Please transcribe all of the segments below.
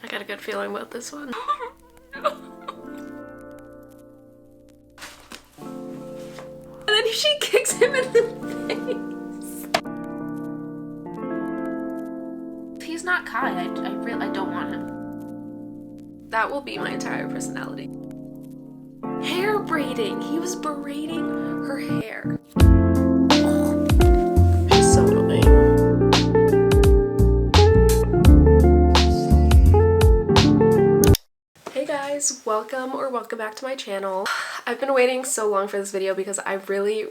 I got a good feeling about this one. And then she kicks him in the face. If he's not Kai, I don't want him. That will be my entire personality. Hair braiding. He was braiding her hair. She's so annoying. Hey guys, welcome back to my channel. I've been waiting so long for this video because I really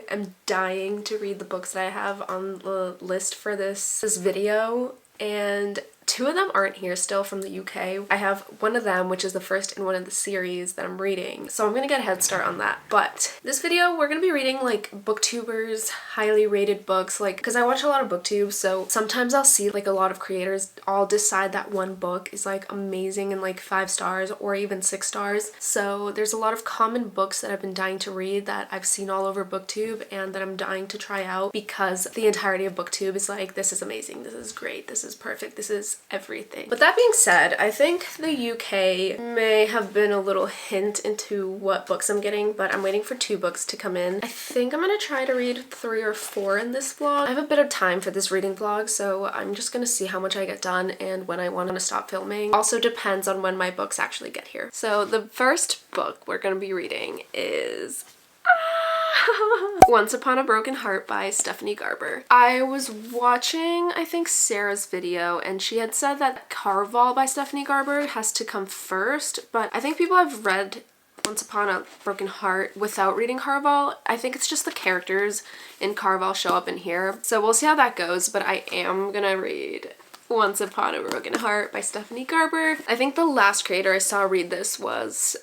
am dying to read the books that I have on the list for this video, and two of them aren't here still from the UK. I have one of them, which is the first in one of the series that I'm reading, so I'm gonna get a head start on that. But this video, we're gonna be reading like booktubers, highly rated books, like, because I watch a lot of booktubes, so sometimes I'll see like a lot of creators all decide that one book is like amazing and like 5 stars or even 6 stars. So there's a lot of common books that I've been dying to read that I've seen all over booktube and that I'm dying to try out, because the entirety of booktube is like, this is amazing, this is great, this is perfect, this is everything. But that being said, I think the UK may have been a little hint into what books I'm getting, but I'm waiting for 2 books to come in. I think I'm gonna try to read 3 or 4 in this vlog. I have a bit of time for this reading vlog, so I'm just gonna see how much I get done and when I want to stop filming. Also depends on when my books actually get here. So the first book we're gonna be reading is Once Upon a Broken Heart by Stephanie Garber. I was watching, I think, Sarah's video, and she had said that Caraval by Stephanie Garber has to come first, but I think people have read Once Upon a Broken Heart without reading Caraval. I think it's just the characters in Caraval show up in here. So we'll see how that goes, but I am gonna read Once Upon a Broken Heart by Stephanie Garber. I think the last creator I saw read this was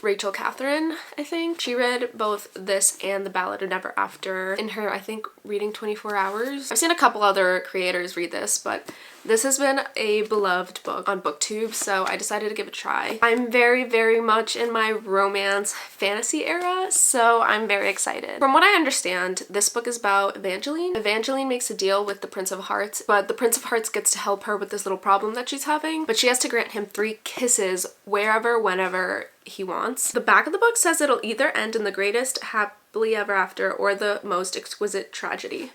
Rachel Catherine, I think. She read both this and The Ballad of Never After in her, I think, reading 24 hours. I've seen a couple other creators read this, but this has been a beloved book on booktube, so I decided to give it a try. I'm very much in my romance fantasy era, so I'm very excited. From what I understand, this book is about Evangeline. Evangeline makes a deal with the Prince of Hearts, but the Prince of Hearts gets to help her with this little problem that she's having, but she has to grant him 3 kisses wherever, whenever he wants. The back of the book says it'll either end in the greatest happily ever after or the most exquisite tragedy.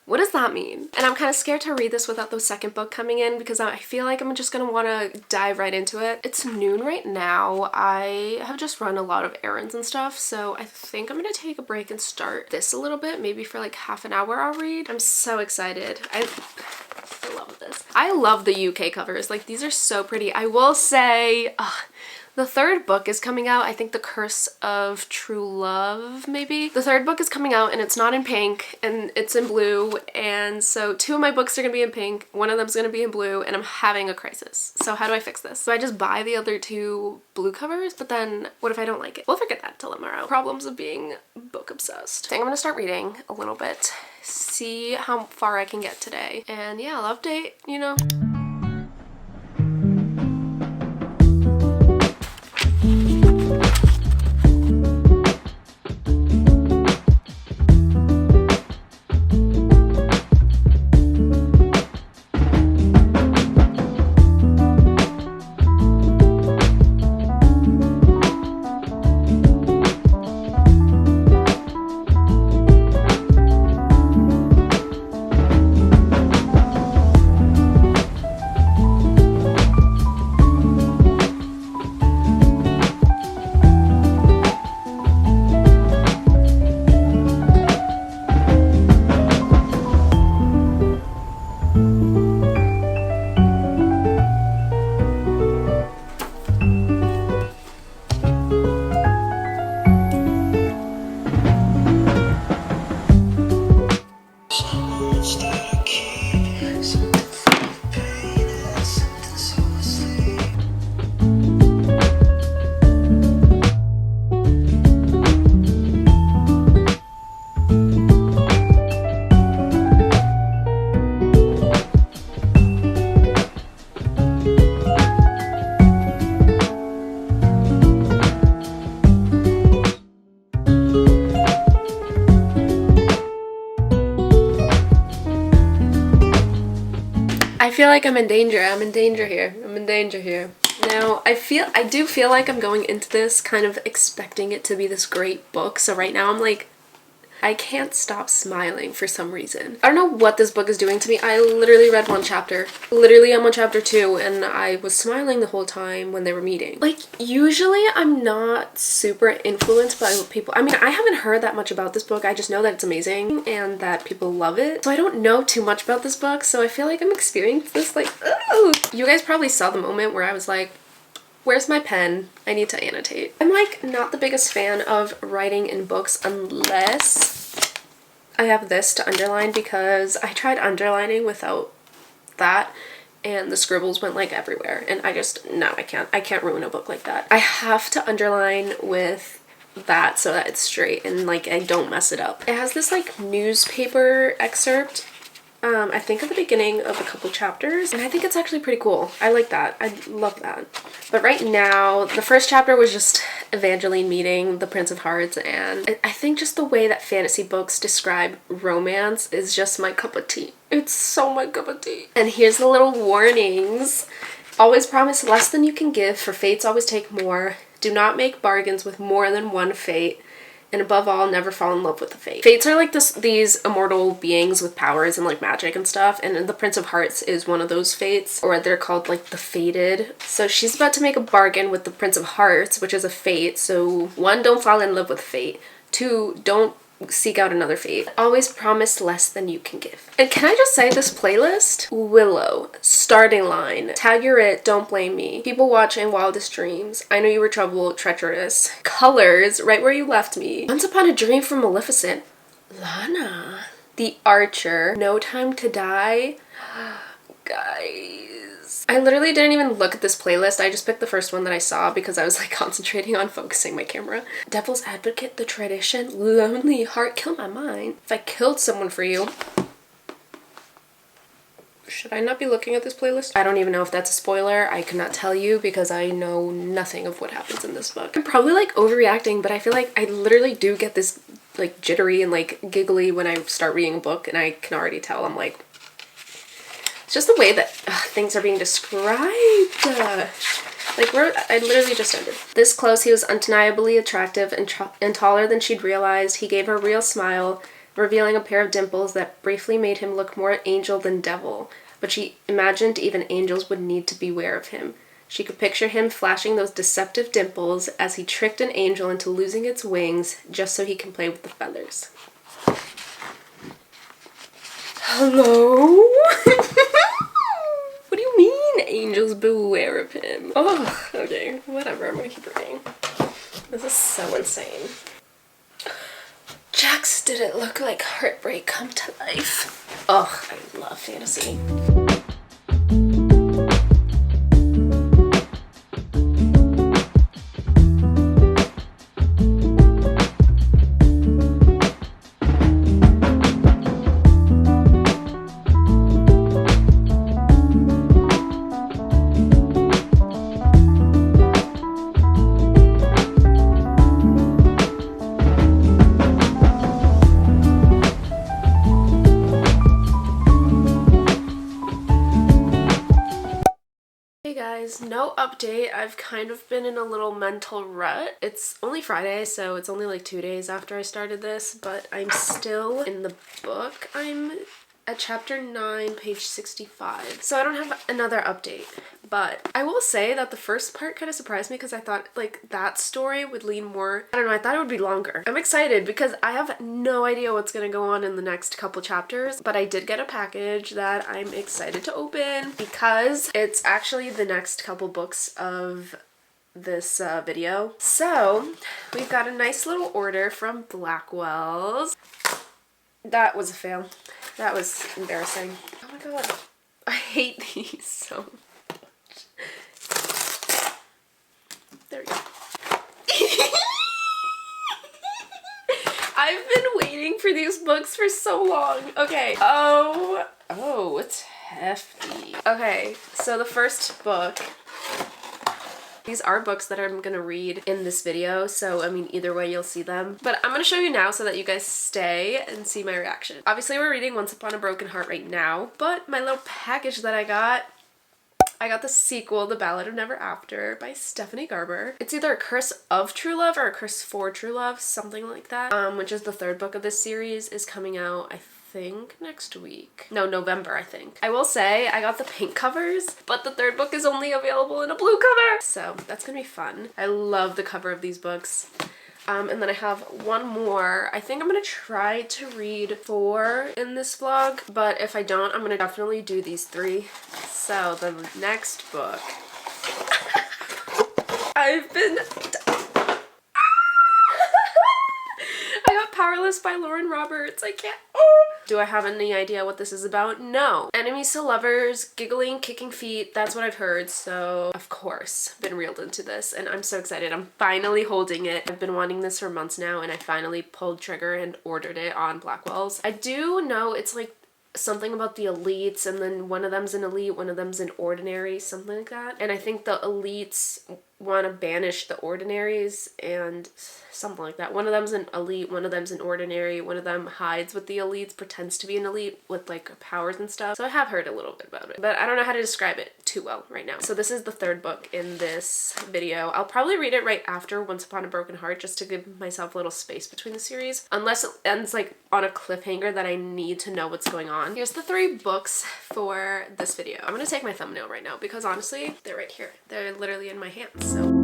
What does that mean? And I'm kind of scared to read this without the second book coming in because I feel like I'm just gonna want to dive right into it. It's noon right now. I have just run a lot of errands and stuff, so I think I'm gonna take a break and start this a little bit. Maybe for like half an hour I'll read. I'm so excited. I love this. I love the UK covers. Like, these are so pretty. I will say, the third book is coming out, I think The Curse of True Love, maybe? The third book is coming out and it's not in pink and it's in blue, and so 2 of my books are gonna be in pink, 1 of them's gonna be in blue, and I'm having a crisis. So how do I fix this? Do I just buy the other 2 blue covers? But then what if I don't like it? We'll forget that till tomorrow. Problems of being book obsessed. I think I'm gonna start reading a little bit, see how far I can get today, and yeah, I'll update, you know. like I'm in danger. I'm in danger here. I'm in danger here. Now, I do feel like I'm going into this kind of expecting it to be this great book. So right now I'm like, I can't stop smiling for some reason. I don't know what this book is doing to me. I literally read one chapter. Literally I'm on chapter 2 and I was smiling the whole time when they were meeting. Like, usually I'm not super influenced by what people... I mean, I haven't heard that much about this book. I just know that it's amazing and that people love it. So I don't know too much about this book, so I feel like I'm experiencing this like, oh. You guys probably saw the moment where I was like, where's my pen? I need to annotate. I'm like not the biggest fan of writing in books unless I have this to underline, because I tried underlining without that and the scribbles went like everywhere and no, I can't ruin a book like that. I have to underline with that so that it's straight and like I don't mess it up. It has this like newspaper excerpt I think at the beginning of a couple chapters, and I think it's actually pretty cool. I like that. I love that. But right now, the first chapter was just Evangeline meeting the Prince of Hearts, and I think just the way that fantasy books describe romance is just my cup of tea. It's so my cup of tea. And here's the little warnings. Always promise less than you can give, for fates always take more. Do not make bargains with more than one fate. And above all, never fall in love with the fate. Fates are like these immortal beings with powers and like magic and stuff, and the Prince of Hearts is one of those fates, or they're called like the fated. So she's about to make a bargain with the Prince of Hearts, which is a fate. So 1, don't fall in love with fate. 2, don't seek out another fate. Always promise less than you can give. And can I just say, this playlist? Willow, starting line, tag your it, don't blame me, people watching, wildest dreams, I know you were trouble, treacherous, colors, right where you left me, once upon a dream from Maleficent, Lana, the Archer, no time to die. Guys, I literally didn't even look at this playlist. I just picked the first one that I saw because I was like concentrating on focusing my camera. Devil's Advocate, The Tradition, Lonely Heart, Kill My Mind, If I Killed Someone for You. Should I not be looking at this playlist? I don't even know if that's a spoiler. I could not tell you because I know nothing of what happens in this book. I'm probably like overreacting, but I feel like I literally do get this like jittery and like giggly when I start reading a book, and I can already tell I'm like, it's just the way that things are being described. I literally just ended. This close, he was undeniably attractive and taller than she'd realized. He gave her a real smile, revealing a pair of dimples that briefly made him look more angel than devil. But she imagined even angels would need to beware of him. She could picture him flashing those deceptive dimples as he tricked an angel into losing its wings just so he can play with the feathers. Hello? What do you mean, angels beware of him? Oh, okay, whatever, I'm gonna keep reading. This is so insane. Jax, did it look like heartbreak come to life? Oh, I love fantasy. No update. I've kind of been in a little mental rut. It's only Friday, so it's only like 2 days after I started this, but I'm still in the book. I'm at chapter 9, page 65. So I don't have another update, but I will say that the first part kind of surprised me because I thought like that story would lean more, I don't know, I thought it would be longer. I'm excited because I have no idea what's going to go on in the next couple chapters, but I did get a package that I'm excited to open because it's actually the next couple books of this video. So we've got a nice little order from Blackwell's. That was a fail. That was embarrassing. Oh my god. I hate these so much. There we go. I've been waiting for these books for so long. Okay. Oh, it's hefty. Okay, so the first book These are books that I'm gonna read in this video, so I mean either way you'll see them. But I'm gonna show you now so that you guys stay and see my reaction. Obviously we're reading Once Upon a Broken Heart right now, but my little package that I got the sequel, The Ballad of Never After by Stephanie Garber. It's either A Curse of True Love or A Curse for True Love, something like that, which is the third book of this series, is coming out, I think, next week. No, November, I think. I will say I got the pink covers, but the third book is only available in a blue cover, so that's gonna be fun. I love the cover of these books. And then I have one more. I think I'm gonna try to read 4 in this vlog, but if I don't, I'm gonna definitely do these 3. So the next book, I got Powerless by Lauren Roberts. I can't. Do I have any idea what this is about? No. Enemies to lovers, giggling, kicking feet. That's what I've heard. So of course, been reeled into this and I'm so excited. I'm finally holding it. I've been wanting this for months now and I finally pulled trigger and ordered it on Blackwell's. I do know it's like something about the elites, and then one of them's an elite, one of them's an ordinary, something like that. And I think the elites want to banish the ordinaries and something like that. One of them's an elite, one of them's an ordinary, one of them hides with the elites, pretends to be an elite with like powers and stuff. So I have heard a little bit about it, but I don't know how to describe it too well right now. So this is the third book in this video. I'll probably read it right after Once Upon a Broken Heart just to give myself a little space between the series, unless it ends like on a cliffhanger that I need to know what's going on. Here's the 3 books for this video. I'm gonna take my thumbnail right now because honestly, they're right here. They're literally in my hands. So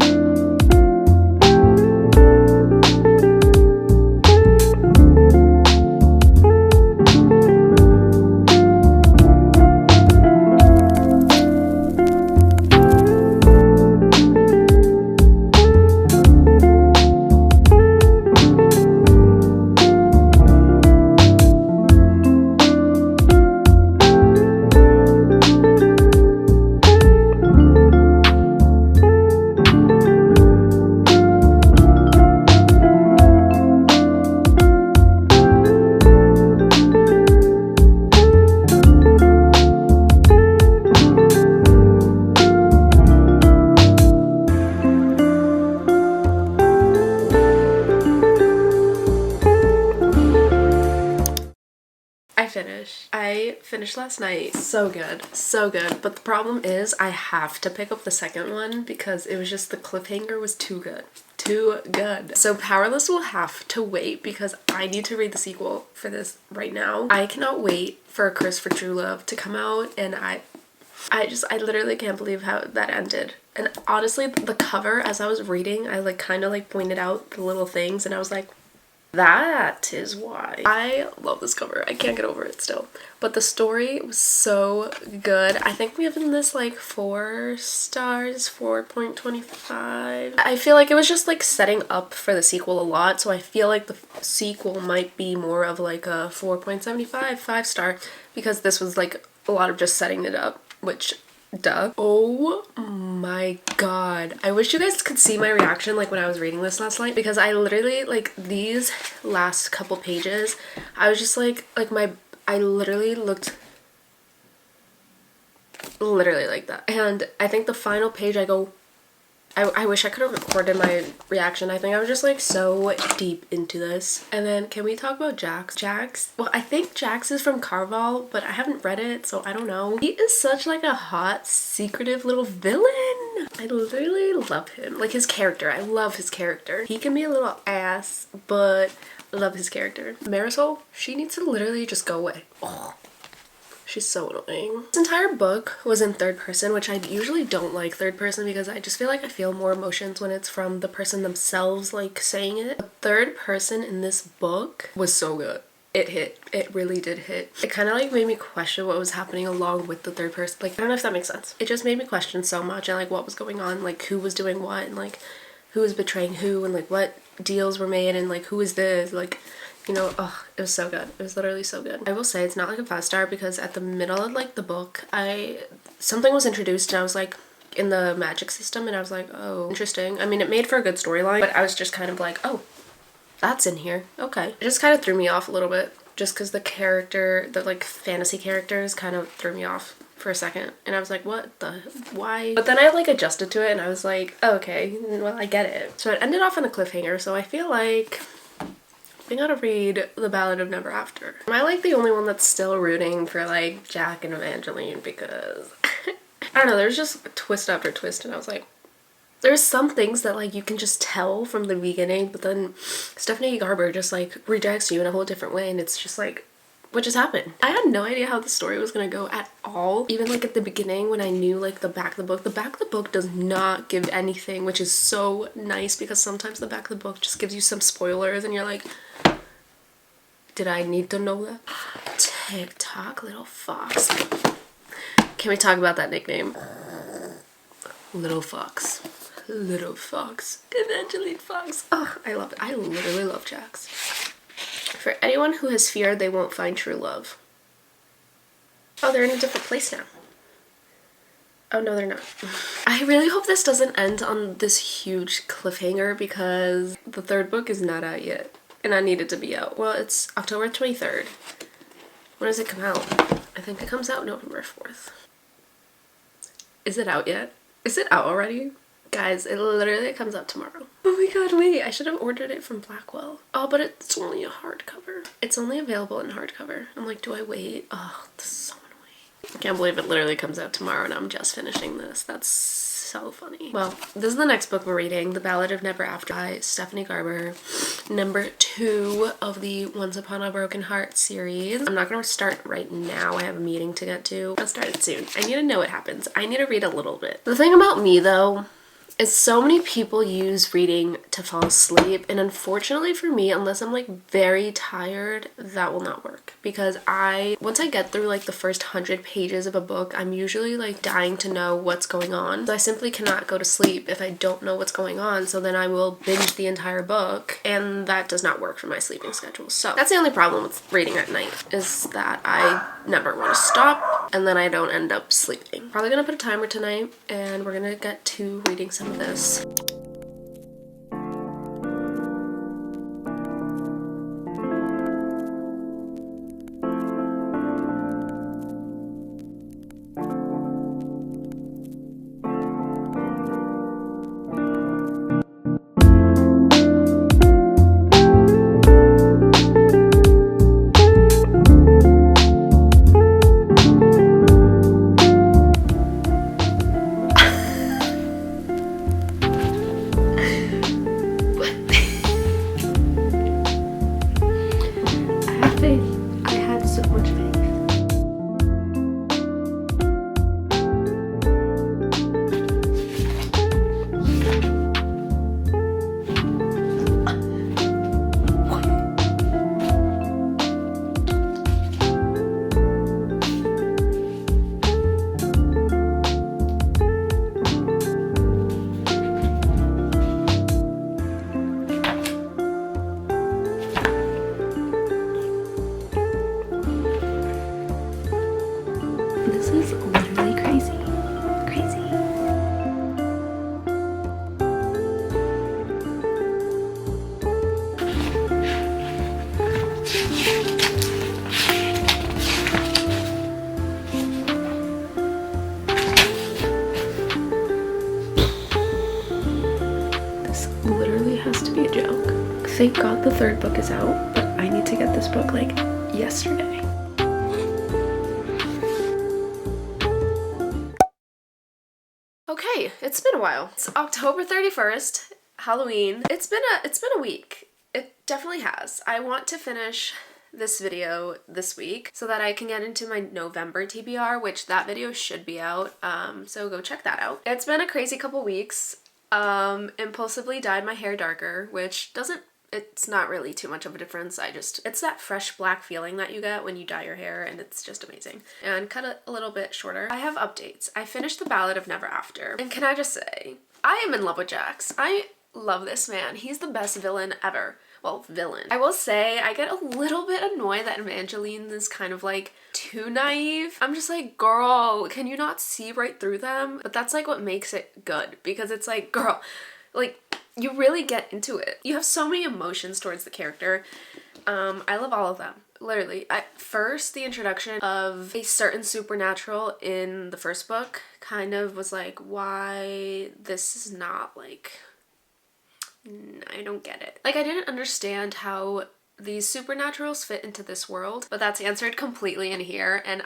I finished last night. So good. So good. But the problem is I have to pick up the second one because it was just the cliffhanger was too good. Too good. So Powerless will have to wait because I need to read the sequel for this right now. I cannot wait for A Curse for True Love to come out, and I literally can't believe how that ended. And honestly, the cover, as I was reading, I like kind of like pointed out the little things and I was like, that is why. I love this cover. I can't get over it still. But the story was so good. I think we have in this like 4 stars, 4.25. I feel like it was just like setting up for the sequel a lot. So I feel like the sequel might be more of like a 4.75, 5 star, because this was like a lot of just setting it up, which duh. Oh my god. I wish you guys could see my reaction like when I was reading this last night, because I literally like these last couple pages, I was just like I literally looked literally like that. And I think the final page I wish I could have recorded my reaction. I think I was just like so deep into this. And then can we talk about Jax? Jax? Well, I think Jax is from Carval, but I haven't read it, so I don't know. He is such like a hot, secretive little villain. I literally love him. Like his character. I love his character. He can be a little ass, but I love his character. Marisol, she needs to literally just go away. Oh. She's so annoying. This entire book was in third person, which I usually don't like third person because I just feel like I feel more emotions when it's from the person themselves like saying it. The third person in this book was so good. It hit. It really did hit. It kind of like made me question what was happening along with the third person. Like, I don't know if that makes sense. It just made me question so much and like what was going on, like who was doing what, and like who was betraying who, and like what deals were made, and like who is this, like, you know. Oh, it was so good. It was literally so good. I will say it's not like a 5 star because at the middle of like the book, something was introduced and I was like, in the magic system, and I was like, oh, interesting. I mean, it made for a good storyline, but I was just kind of like, oh, that's in here. Okay. It just kind of threw me off a little bit just because the character, the like fantasy characters kind of threw me off for a second and I was like, what the, why? But then I like adjusted to it and I was like, oh, okay, well, I get it. So it ended off on a cliffhanger, so I feel like I gotta read The Ballad of Never After. Am I like the only one that's still rooting for like Jack and Evangeline? Because I don't know, there's just twist after twist and I was like, there's some things that like you can just tell from the beginning, but then Stephanie Garber just like redirects you in a whole different way and it's just like, what just happened? I had no idea how the story was gonna go at all. Even like at the beginning when I knew like the back of the book. The back of the book does not give anything, which is so nice because sometimes the back of the book just gives you some spoilers and you're like, did I need to know that? TikTok little fox. Can we talk about that nickname? Little fox. Little fox. Evangeline Fox. Oh, I love it. I literally love Jax. For anyone who has feared they won't find true love. Oh, they're in a different place now. Oh, no, they're not. I really hope this doesn't end on this huge cliffhanger because the third book is not out yet. And I need it to be out. Well, it's October 23rd. When does it come out? I think it comes out November 4th. Is it out yet? Is it out already? Guys, it literally comes out tomorrow. Oh my god, wait, I should have ordered it from Blackwell. Oh, but it's only a hardcover. It's only available in hardcover. I'm like, do I wait? Oh, this is so annoying. I can't believe it literally comes out tomorrow and I'm just finishing this. That's so funny. Well, this is the next book we're reading, The Ballad of Never After by Stephanie Garber. Number 2 of the Once Upon a Broken Heart series. I'm not gonna start right now. I have a meeting to get to. I'll start it soon. I need to know what happens. I need to read a little bit. The thing about me though, is so many people use reading to fall asleep, and unfortunately for me, unless I'm like very tired, that will not work because once I get through like the first 100 pages of a book, I'm usually like dying to know what's going on. So I simply cannot go to sleep if I don't know what's going on, so then I will binge the entire book and that does not work for my sleeping schedule. So that's the only problem with reading at night, is that I never want to stop and then I don't end up sleeping. Probably gonna put a timer tonight and we're gonna get to reading some of this. I had so much faith. This is literally crazy. Crazy. This literally has to be a joke. Thank God the third book is out, but I need to get this book like yesterday. Okay, it's been a while. It's October 31st, Halloween. It's been a week. It definitely has. I want to finish this video this week so that I can get into my November TBR, which that video should be out. So go check that out. It's been a crazy couple weeks. Impulsively dyed my hair darker, which it's not really too much of a difference. It's that fresh black feeling that you get when you dye your hair and it's just amazing. And cut it a little bit shorter. I have updates. I finished The Ballad of Never After. And can I just say, I am in love with Jax. I love this man. He's the best villain ever. Well, villain. I will say I get a little bit annoyed that Evangeline is kind of like too naive. I'm just like, girl, can you not see right through them? But that's like what makes it good, because it's like, girl, like, you really get into it. You have so many emotions towards the character. I love all of them. literally, at first, the introduction of a certain supernatural in the first book kind of was like, why this is not like, I don't get it. Like, I didn't understand how these supernaturals fit into this world, but that's answered completely in here, and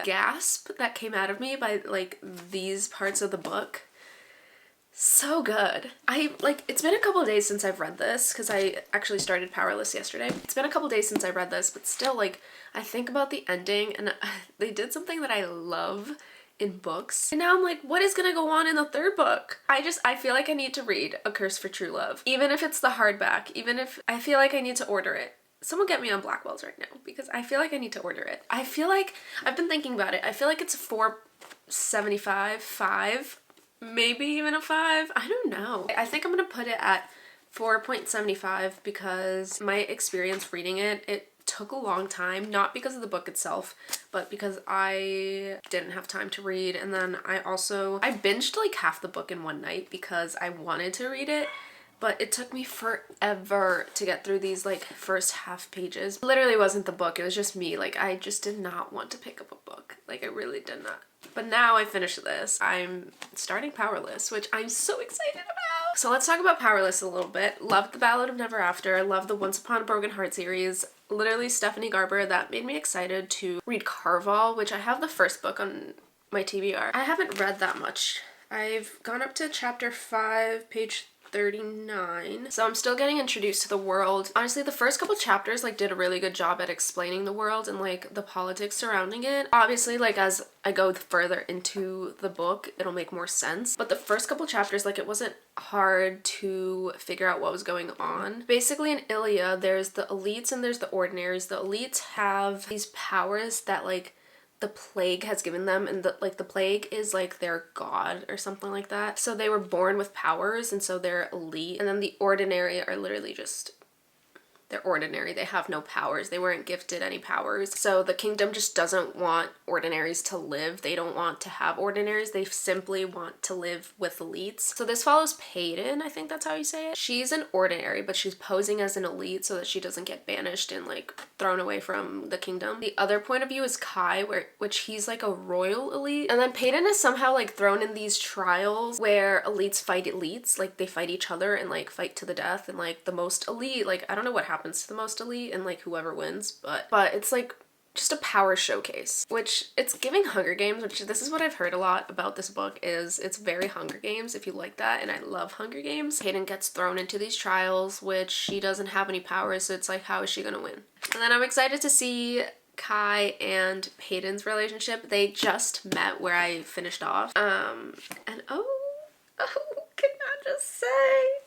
gasp that came out of me by like these parts of the book. So good. It's been a couple of days since I've read this because I actually started Powerless yesterday. It's been a couple of days since I read this, but still, like, I think about the ending, and they did something that I love in books. And now I'm like, what is gonna go on in the third book? I feel like I need to read A Curse for True Love. Even if it's the hardback, even if I feel like I need to order it. Someone get me on Blackwell's right now because I feel like I need to order it. I feel like, I've been thinking about it, I feel like it's $4.75, $5, maybe even a $5. I don't know. I think I'm gonna put it at 4.75 because my experience reading it took a long time, not because of the book itself, but because I didn't have time to read. And then I binged like half the book in one night because I wanted to read it, but it took me forever to get through these like first half pages. It literally wasn't the book, it was just me. Like, I just did not want to pick up a book. Like, I really did not. But now I finished this. I'm starting Powerless, which I'm so excited about. So let's talk about Powerless a little bit. Loved the Ballad of Never After. I love the Once Upon a Broken Heart series. Literally Stephanie Garber. That made me excited to read Carval, which I have the first book on my TBR. I haven't read that much. I've gone up to chapter 5, page 39. So I'm still getting introduced to the world. Honestly, the first couple chapters like did a really good job at explaining the world and like the politics surrounding it. Obviously, like as I go further into the book, it'll make more sense. But the first couple chapters, like, it wasn't hard to figure out what was going on. Basically in Ilia, there's the elites and there's the ordinaries. The elites have these powers that like the plague has given them, and the plague is like their god or something like that. So they were born with powers, and so they're elite. And then the ordinary are literally just, they're ordinary. They have no powers. They weren't gifted any powers. So the kingdom just doesn't want ordinaries to live. They don't want to have ordinaries. They simply want to live with elites. So this follows Peyton, I think that's how you say it. She's an ordinary, but she's posing as an elite so that she doesn't get banished and like thrown away from the kingdom. The other point of view is Kai, which he's like a royal elite. And then Peyton is somehow like thrown in these trials where elites fight elites. Like, they fight each other and like fight to the death, and like the most elite, like, I don't know what happens to the most elite and like whoever wins, but it's like just a power showcase, which it's giving Hunger Games, which this is what I've heard a lot about this book, is it's very Hunger Games, if you like that, and I love Hunger Games. Hayden gets thrown into these trials, which she doesn't have any powers, so it's like, how is she gonna win? And then I'm excited to see Kai and Peyton's relationship. They just met where I finished off, and can I just say?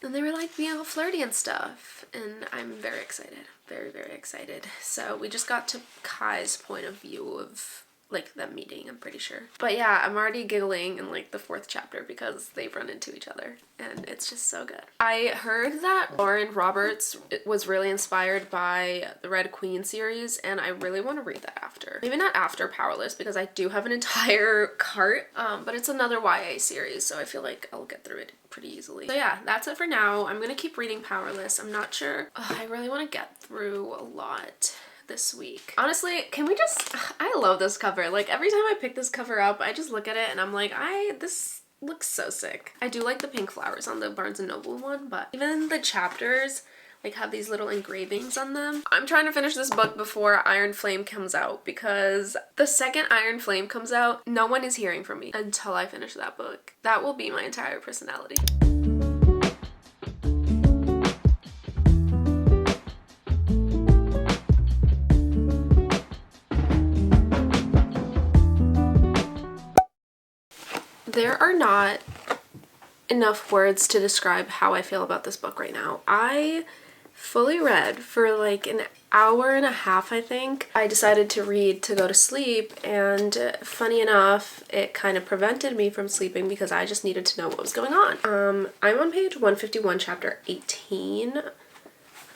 And they were like being all flirty and stuff, and I'm very excited. Very, very excited. So we just got to Kai's point of view of like them meeting, I'm pretty sure. But yeah, I'm already giggling in like the 4th chapter because they've run into each other, and it's just so good. I heard that Lauren Roberts was really inspired by the Red Queen series, and I really want to read that after. Maybe not after Powerless, because I do have an entire cart, but it's another YA series, so I feel like I'll get through it pretty easily. So yeah, that's it for now. I'm gonna keep reading Powerless. I'm not sure. I really want to get through a lot this week. Honestly, can we just, I love this cover. Like, every time I pick this cover up, I just look at it and I'm like, this looks so sick. I do like the pink flowers on the Barnes & Noble one, but even the chapters like have these little engravings on them. I'm trying to finish this book before Iron Flame comes out, because the second Iron Flame comes out, no one is hearing from me until I finish that book. That will be my entire personality. There are not enough words to describe how I feel about this book right now. I fully read for like an hour and a half, I think. I decided to read to go to sleep, and funny enough, it kind of prevented me from sleeping because I just needed to know what was going on. I'm on page 151, chapter 18.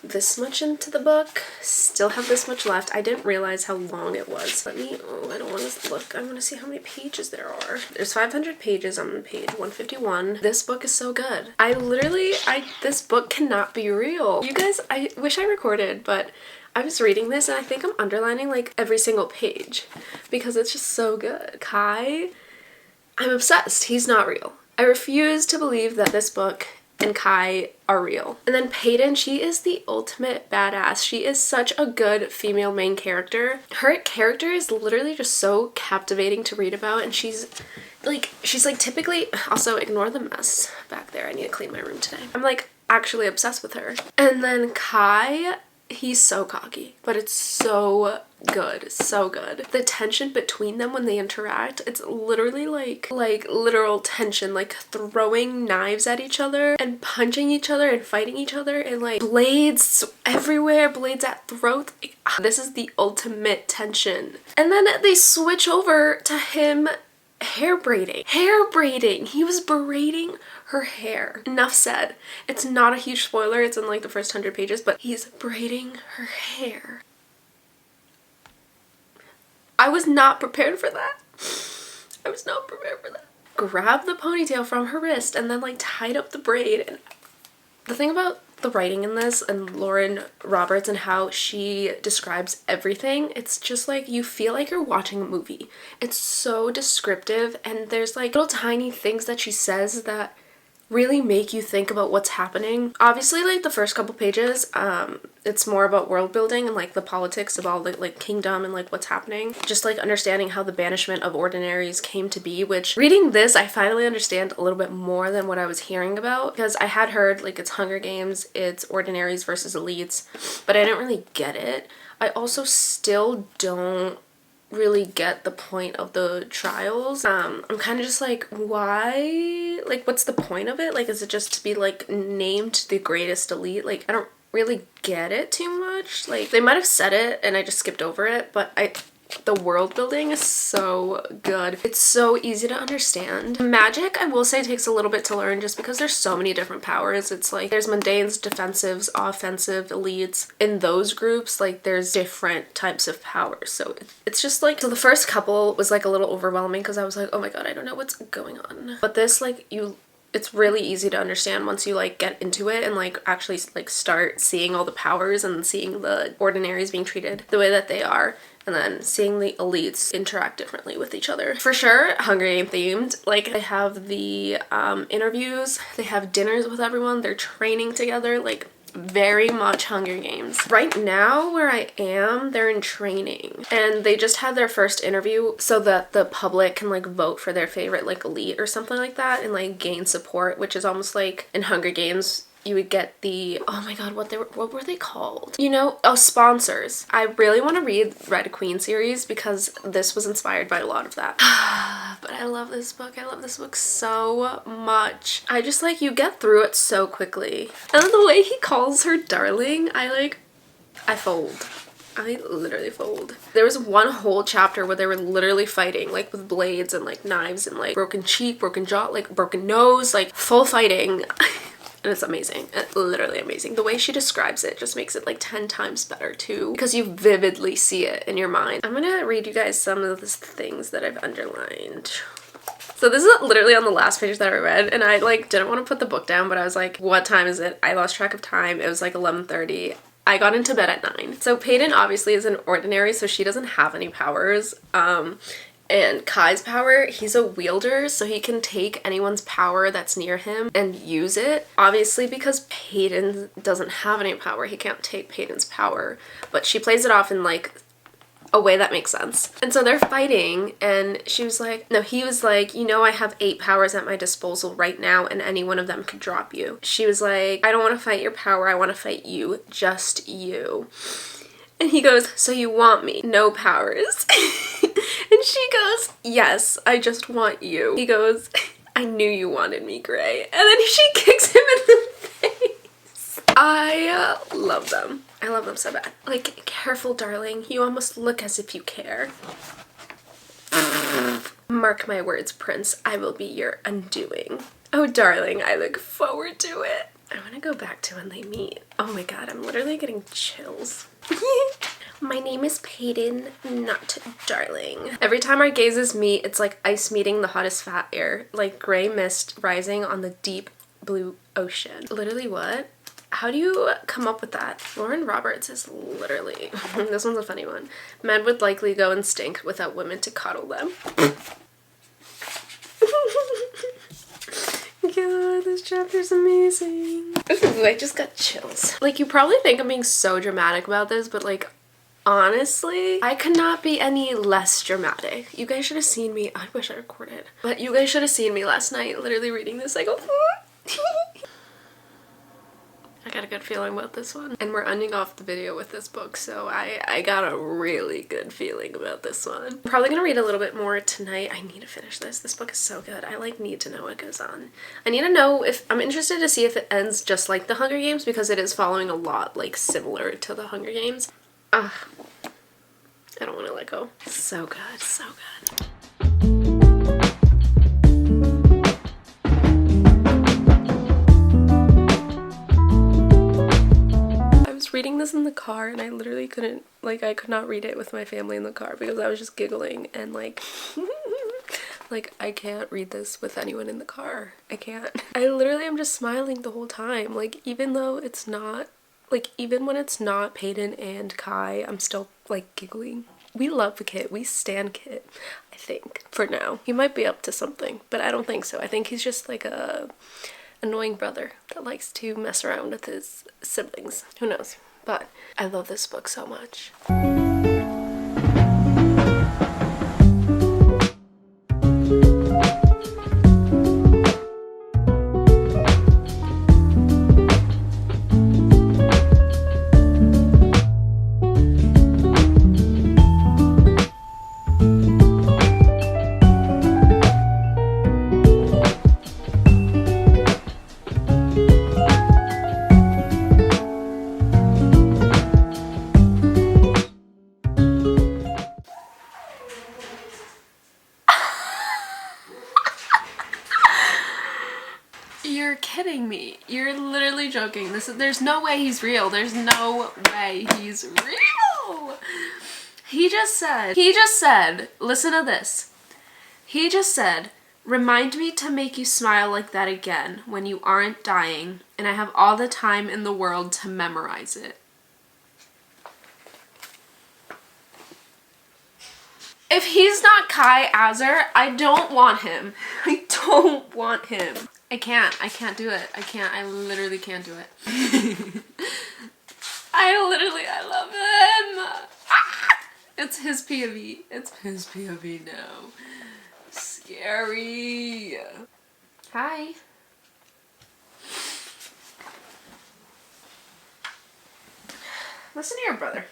this much into the book. Still have this much left. I didn't realize how long it was. I don't want to look. I want to see how many pages there are. There's 500 pages on page 151. This book is so good. This book cannot be real. You guys, I wish I recorded, but I was reading this and I think I'm underlining like every single page because it's just so good. Kai, I'm obsessed. He's not real. I refuse to believe that this book and Kai are real. And then Peyton, she is the ultimate badass. She is such a good female main character. Her character is literally just so captivating to read about, and she's like typically, also ignore the mess back there. I need to clean my room today. I'm like actually obsessed with her. And then Kai, he's so cocky, but it's so good, so good. The tension between them when they interact, it's literally like literal tension, like throwing knives at each other and punching each other and fighting each other and like blades everywhere, blades at throat. This is the ultimate tension. And then they switch over to him hair braiding. He was braiding her hair. Enough said. It's not a huge spoiler. It's in like the first 100 pages, but he's braiding her hair. I was not prepared for that. I was not prepared for that. Grabbed the ponytail from her wrist and then like tied up the braid. And the thing about the writing in this and Lauren Roberts and how she describes everything, it's just like you feel like you're watching a movie. It's so descriptive, and there's like little tiny things that she says that really make you think about what's happening. Obviously, like the first couple pages, it's more about world building and like the politics of all the like kingdom and like what's happening. Just like understanding how the banishment of ordinaries came to be, which reading this, I finally understand a little bit more than what I was hearing about, because I had heard like it's Hunger Games, it's ordinaries versus elites, but I didn't really get it. I also still don't really get the point of the trials. I'm kind of just like, why? Like, what's the point of it? Like, is it just to be like named the greatest elite? Like, I don't really get it too much. Like, they might have said it and I just skipped over it, but the world building is so good. It's so easy to understand. Magic, I will say, takes a little bit to learn just because there's so many different powers. It's like there's mundanes, defensives, offensive, elites. In those groups, like there's different types of powers. So it's just like, so the first couple was like a little overwhelming because I was like, oh my god, I don't know what's going on. But this, like, it's really easy to understand once you like get into it and like actually like start seeing all the powers and seeing the ordinaries being treated the way that they are. And then seeing the elites interact differently with each other. For sure, Hunger Game themed. Like, they have the interviews, they have dinners with everyone, they're training together, like very much Hunger Games. Right now, where I am, they're in training. And they just had their first interview so that the public can like vote for their favorite like elite or something like that and like gain support, which is almost like in Hunger Games, you would get the, oh my god, what were they called? You know, sponsors. I really want to read Red Queen series because this was inspired by a lot of that. But I love this book. I love this book so much. I just like, you get through it so quickly. And then the way he calls her darling, I fold. I literally fold. There was one whole chapter where they were literally fighting, like with blades and like knives and like broken cheek, broken jaw, like broken nose, like full fighting. And it's amazing. It's literally amazing. The way she describes it just makes it like 10 times better too, because you vividly see it in your mind. I'm gonna read you guys some of the things that I've underlined. So this is literally on the last page that I read, and I like didn't want to put the book down, but I was like, what time is it? I lost track of time. It was like 11:30. I got into bed at 9. So Peyton obviously is an ordinary, so she doesn't have any powers. And Kai's power, he's a wielder, so he can take anyone's power that's near him and use it. Obviously, because Peyton doesn't have any power, he can't take Peyton's power. But she plays it off in, like, a way that makes sense. And so they're fighting, and she was like, no, he was like, you know, I have 8 powers at my disposal right now, and any one of them could drop you. She was like, I don't want to fight your power, I want to fight you. Just you. And he goes, so you want me? No powers. And she goes, yes, I just want you. He goes, I knew you wanted me, Gray. And then she kicks him in the face. I love them. I love them so bad. Like, careful, darling. You almost look as if you care. Mark my words, Prince. I will be your undoing. Oh, darling, I look forward to it. I want to go back to when they meet. Oh my god, I'm literally getting chills. My name is Peyton, not Darling. Every time our gazes meet, it's like ice meeting the hottest fat air, like gray mist rising on the deep blue ocean. Literally what? How do you come up with that? Lauren Roberts is literally, this one's a funny one. Men would likely go and stink without women to coddle them. God, this chapter's amazing. Ooh, I just got chills. Like, you probably think I'm being so dramatic about this, but like, honestly, I could not be any less dramatic. You guys should have seen me. I wish I recorded. But you guys should have seen me last night literally reading this. I go, I got a good feeling about this one. And we're ending off the video with this book, so I got a really good feeling about this one. I'm probably gonna read a little bit more tonight. I need to finish this. This book is so good. I like need to know what goes on. I need to know if, I'm interested to see if it ends just like the Hunger Games, because it is following a lot like similar to the Hunger Games. Ugh. I don't want to let go. So good, so good. Reading this in the car and I literally couldn't, like, I could not read it with my family in the car because I was just giggling and like like I can't read this with anyone in the car. I can't. I literally am just smiling the whole time, like, even though it's not, like, even when it's not Peyton and Kai, I'm still like giggling. We love Kit. We stan Kit, I think, for now. He might be up to something, but I don't think so. I think he's just like a annoying brother that likes to mess around with his siblings. Who knows? But I love this book so much. You're kidding me. You're literally joking. There's no way he's real. There's no way he's real. He just said, listen to this. He just said, remind me to make you smile like that again when you aren't dying and I have all the time in the world to memorize it. If he's not Kai Azar, I don't want him. I don't want him. I can't do it. I literally can't do it. I love him. Ah! It's his POV. It's his POV now. Scary. Hi. Listen to your brother.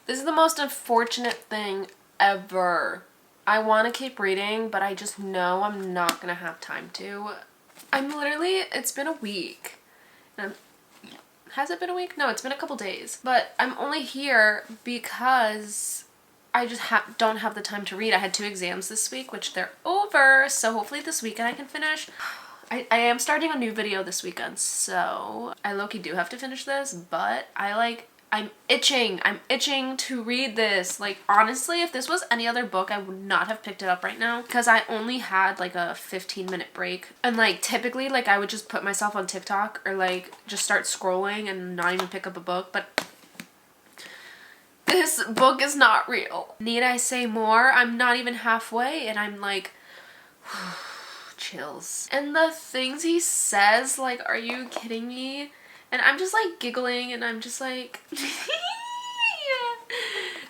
This is the most unfortunate thing ever. I want to keep reading, but I just know I'm not going to have time to. It's been a week. Has it been a week? No, it's been a couple days. But I'm only here because I just don't have the time to read. I had 2 exams this week, which they're over, so hopefully this weekend I can finish. I am starting a new video this weekend, so I low-key do have to finish this, but I I'm itching to read this. Like, honestly, if this was any other book, I would not have picked it up right now because I only had like a 15-minute break. And like typically like I would just put myself on TikTok or like just start scrolling and not even pick up a book, but this book is not real. Need I say more? I'm not even halfway and I'm like chills. And the things he says, like, are you kidding me? And I'm just like giggling and I'm just like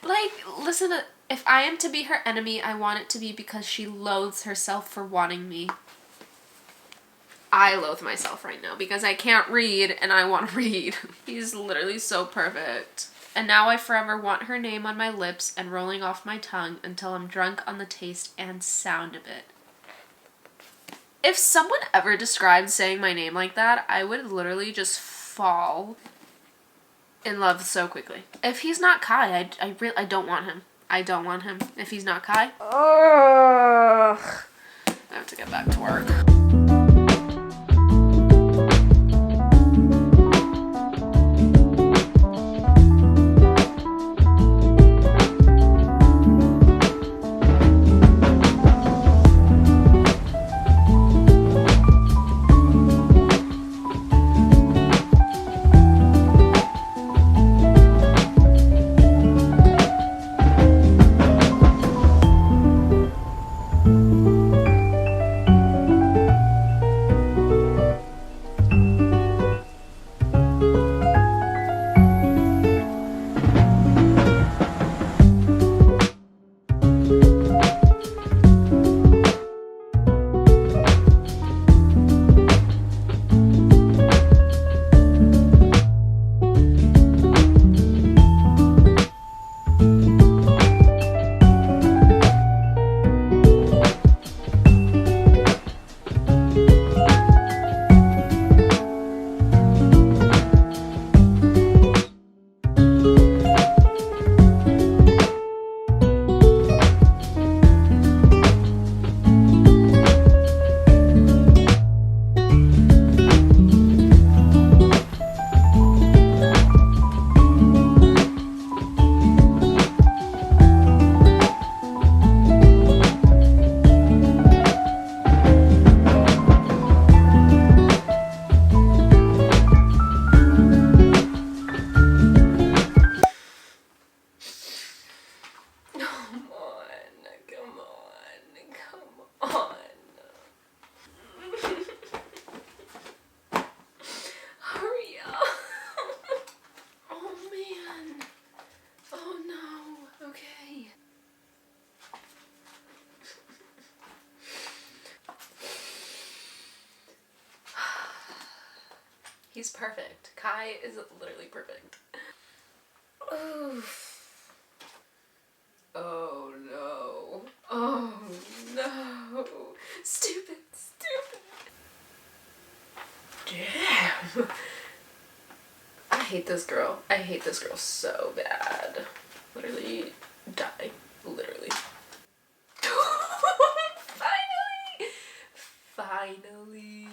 like, listen, if I am to be her enemy, I want it to be because she loathes herself for wanting me. I loathe myself right now because I can't read and I want to read. He's literally so perfect. And now I forever want her name on my lips and rolling off my tongue until I'm drunk on the taste and sound of it. If someone ever described saying my name like that, I would literally just fall in love so quickly. If he's not Kai, I don't want him. I don't want him. If he's not Kai, ugh. I have to get back to work. He's perfect. Kai is literally perfect. Oof. Oh no. Oh no. Stupid. Damn. I hate this girl. I hate this girl so bad. Literally die. Literally. Finally.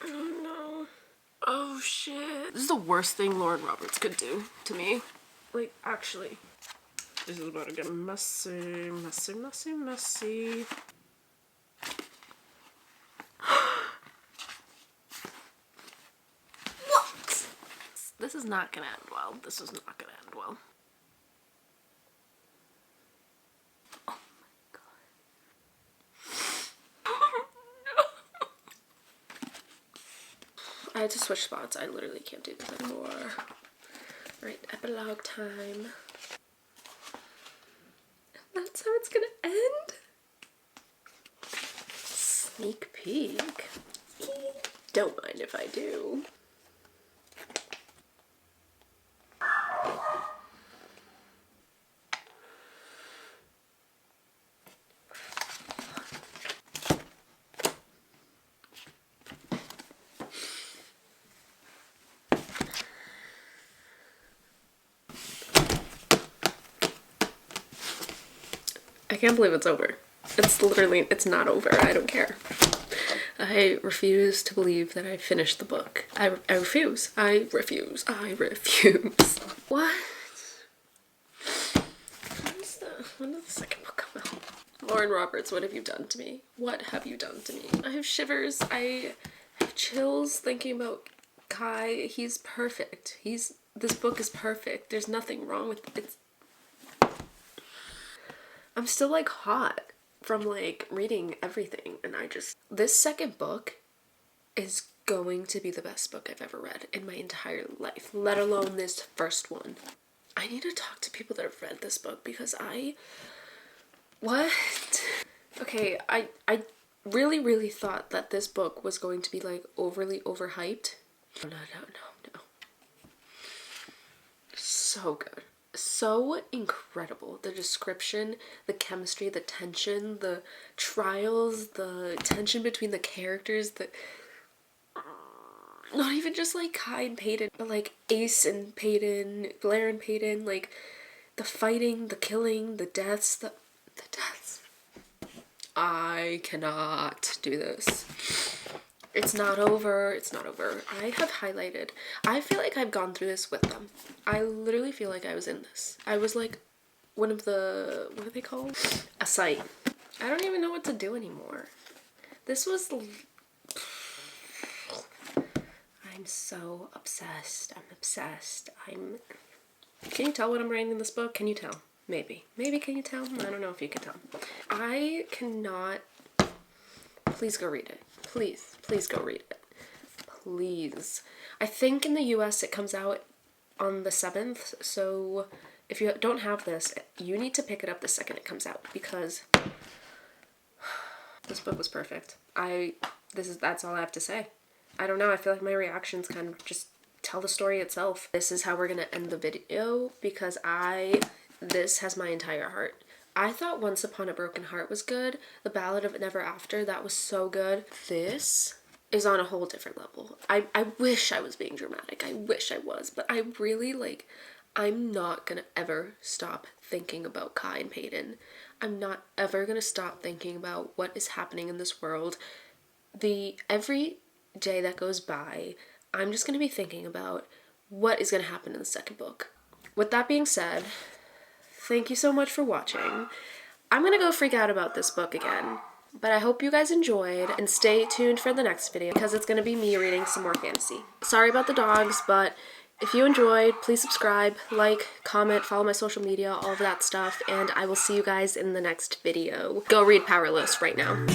Oh no. Oh shit. This is the worst thing Lauren Roberts could do to me. Like, actually. This is about to get messy. What? This is not gonna end well. This is not gonna end well. Oh my god. Oh no. I had to switch spots. I literally can't do this anymore. Alright, epilogue time. That's how it's gonna end? Sneak peek. Don't mind if I do. I can't believe it's over. It's literally, it's not over. I don't care. I refuse to believe that I finished the book. I refuse. I refuse. I refuse. What? When does the second book come out? Lauren Roberts, what have you done to me? What have you done to me? I have shivers. I have chills thinking about Kai. He's perfect. This book is perfect. There's nothing wrong with it. I'm still like hot from like reading everything, and this second book is going to be the best book I've ever read in my entire life, let alone this first one. I need to talk to people that have read this book because what? Okay, I really thought that this book was going to be like overly overhyped. No. So good. So incredible. The description, the chemistry, the tension, the trials, the tension between the characters, not even just like Kai and Peyton, but like Ace and Peyton, Blair and Peyton, like the fighting, the killing, the deaths, the deaths. I cannot do this. It's not over. It's not over. I have highlighted. I feel like I've gone through this with them. I literally feel like I was in this. I was like one of the, what are they called? A site. I don't even know what to do anymore. This was, I'm so obsessed. I'm obsessed. Can you tell what I'm writing in this book? Can you tell? Maybe can you tell? I don't know if you can tell. I cannot. Please go read it. Please go read it. Please. I think in the US it comes out on the 7th, so if you don't have this, you need to pick it up the second it comes out, because this book was perfect. That's all I have to say. I don't know, I feel like my reactions kind of just tell the story itself. This is how we're gonna end the video, because this has my entire heart. I thought Once Upon a Broken Heart was good. The Ballad of Never After, that was so good. This is on a whole different level. I wish I was being dramatic. I wish I was, but I really I'm not gonna ever stop thinking about Kai and Peyton. I'm not ever gonna stop thinking about what is happening in this world. Every day that goes by, I'm just gonna be thinking about what is gonna happen in the second book. With that being said, thank you so much for watching. I'm gonna go freak out about this book again, but I hope you guys enjoyed, and stay tuned for the next video because it's gonna be me reading some more fantasy. Sorry about the dogs, but if you enjoyed, please subscribe, like, comment, follow my social media, all of that stuff, and I will see you guys in the next video. Go read Powerless right now.